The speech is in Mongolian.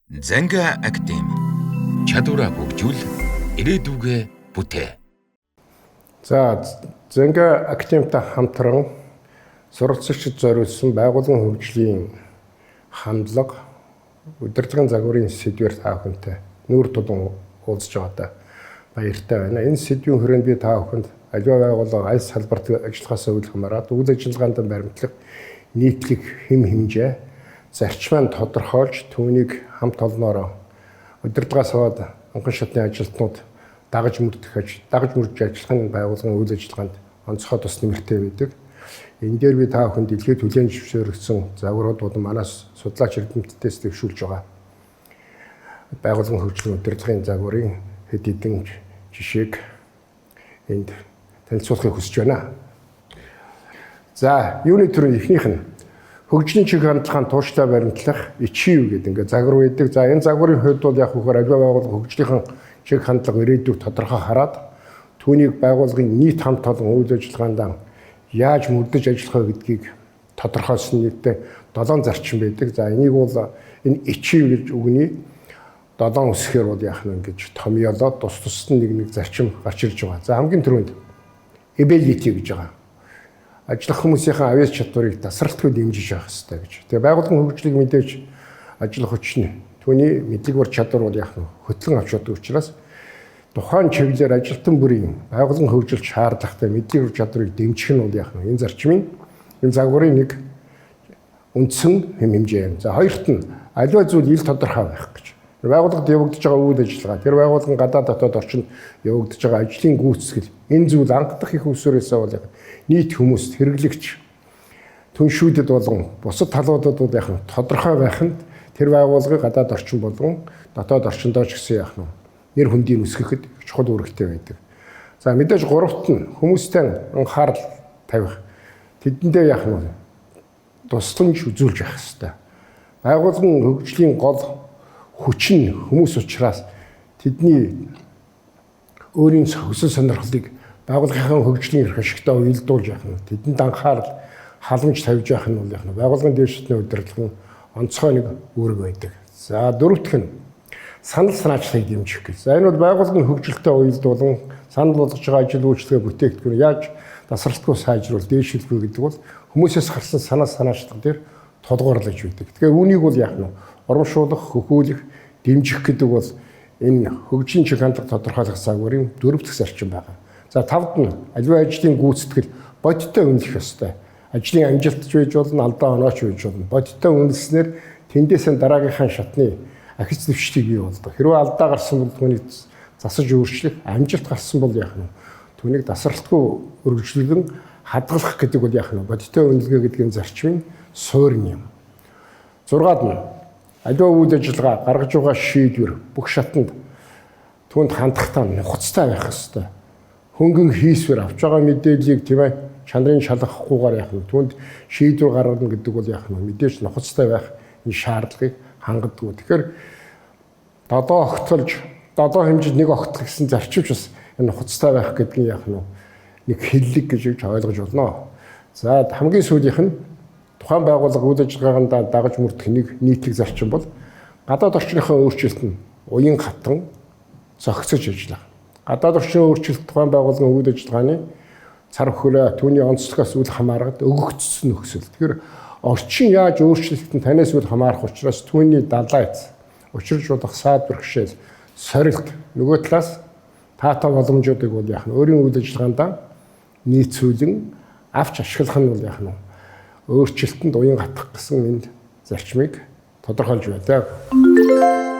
Занга академи чадвараа хөгжүүл ирээдүгэ бүтээ. За Занга академитай хамтран суралцагчид зориулсан байгууллагын хөгжлийн хандлага удирдлагын загварын сэдвээр та бүхэнтэй нүүр тулан уулзж байгаадаа баяртай байна. Энэ сэдвийн хүрээнд би та бүхэнд аливаа байгууллага аль салбарт ажиллахаас үйл хамааран үйл ажиллагаанд баримтлах нийтлэг хэм хэмжээ зарчмаа тодорхойлж түүнийг хамт олноороо удирдлагаас аваад анхан шатны ажилтнууд дагаж мөрж ажиллахын байгууллагын үйл ажиллагаанд онцгой тус нэмэртэй байдаг. Энэ дээр би та бүхэнд дэлхийд хүлээн зөвшөөрөгдсөн загварууд болон манаас судлаач эрдэмтдээс төвшүүлж байгаа байгууллагын хөгжлийн удирдлагын загварын хэд хэдэн жишээг энд танилцуулахыг хүсэж байна. За, юуны төрөнд эхнийх нь хөгжлийн чиг хандлагын тууштай баримтлах ичив гэдэг ингээд загвар байдаг. За энэ загварын хувьд бол яг хөөр аливаа байгууллага хөгжлийн чиг хандлага ирээдүйг тодорхой хараад түүнийг байгууллагын нийт хамт олон үйл ажиллагаанд яаж мөрдөж ажиллах вэ гэдгийг тодорхойлсон нийтдээ 7 зарчим байдаг. За энийг бол энэ ичив гэж үгний 7 үсгээр бол яах нь ингэж томьёолоод тус тусад нэг зарчим гарч ирж байгаа. За хамгийн түрүүнд ability гэж байгаа. Ажиллах хүмүүсийн авьяас чадварыг тасралтгүй дэмжиж явах хэрэгтэй гэж. Тэгээ байгууллагын хөгжлийг мэдээж ажиллах хүчин түүний мэдлэг бар чадвар бол яах нь хөтлөн авч чаддаг учраас тухайн чиглэлээр ажилтан бүрийн байгууллагын хөгжилд шаардлагатай мэдлэг бар чадварыг дэмжих нь бол яах нь энэ зарчмын энэ загварын нэг үндсэн хэм хэмжээ юм. За хоёрт нь аливаа зүйл ил тодорхой байх гэж. Байгууллагад явагдаж байгаа үйл ажиллагаа тэр байгууллагын гадаад дотоод орчинд явагдаж байгаа ажлын гүйцэтгэл энэ зүйл анхдах их усүрээсээ бол нийт хүмүүст хэрэглэгч түншүүдэд болгон бусад талуудад бол яах нь тодорхой байх нь тэр байгууллагын гадаад орчин болгон дотоод орчиндоо ч гэсэн яах нь нэр хүндийг өсгөхөд чухал үүрэгтэй байдаг. За мэдээж гуравт нь хүмүүстэй анхаарал тавих тэдэндээ яах нь тусламж үзүүлж явах хэрэгтэй. Байгууллагын хөгжлийн гол хүч нь хүмүүс учраас тэдний өөрийн хүсэл сонирхлыг байгууллагын хөгжлийн эрх ашигтай уялдуулж явах нь тэдэнд анхаарал халамж тавьж явах нь бол яг байгууллагын дээд шатны удирдлагын онцгой нэг үүрэг байдаг. За дөрөвтг нь санал санаачлагыг дэмжих гэж. За энэ бол байгууллагын хөгжилтэй уялдуулан санал болгож байгаа ажил үйлчлэгээ бүтээгдэхүүн яаж тасралтгүй сайжруул дээшлэх вэ гэдэг бол хүмүүсээс гарсан санал санаачлага дээр тулгуурлаж байдаг. Тэгэхээр үүнийг бол яах нь урамшуулах, хөхүүлэх, дэмжих гэдэг бол энэ хөгжлийн чиг хандлага тодорхойлох загварын 4 дахь зарчим байна. За 5-д нь аливаа ажлын гүйцэтгэл бодиттой үнэлэх ёстой. Ажлын амжилтч байж болно, алдаа онооч байж болно. Бодиттой үнэлснээр тэндээсээ дараагийнхаа шатны ахиц нэвчлийг бий болдог. Хэрвээ алдаа гарсан бол түүнийг засаж өөрчлөх, амжилт гарсан бол яах нь түүнийг тасралтгүй өргөжлөн хадгалах гэдэг бол яах нь бодиттой үнэлгээ гэдгийн зарчмын суурин юм. 6-д нь аливаа үйл ажиллагаа гаргаж байгаа шийдвэр бүх шатанд түүнд хандахтаа нухацтай байх ёстой. Хөнгөн хийсвэр авч байгаа мэдээллийг тийм ээ чанарын шалгахгүйгээр яах нь түүнд шийдвэр гаргана гэдэг бол яах нь мэдээж нухацтай байх энэ шаардлагыг хангадаггүй. Тэгэхээр 7 огтолж 7 хэмжээд 1 огтол гэсэн зарчимч бас энэ нухацтай байх гэдгийг яах нь нэг хэллэг гэж ойлгож болно. За хамгийн сүүлийнх нь тухайн байгууллага үйл ажиллагаанд дагаж мөрдөх нэг нийтлэг зарчим бол гадаад орчныхаа өөрчлөлт нь уян хатан зохицож ажиллах. Гадаад орчны өөрчлөлт тухайн байгууллагын үйл ажиллагааны цар хөрөө түүний онцлогоос үл хамааран өгөгдсөн нөхцөл. Тэгэхээр орчин яаж өөрчлөлтөнд танаас үл хамаарах учраас түүний далайц учирж болох саад бэрхшээл сорилт нөгөө талаас таата боломжуудыг бол яах нь өөрийн үйл ажиллагаанд нийцүүлэн авч ашиглах нь бол яах нь өөрчлөлтөнд уян хатах гэсэн энэ зарчмыг тодорхойлж байна.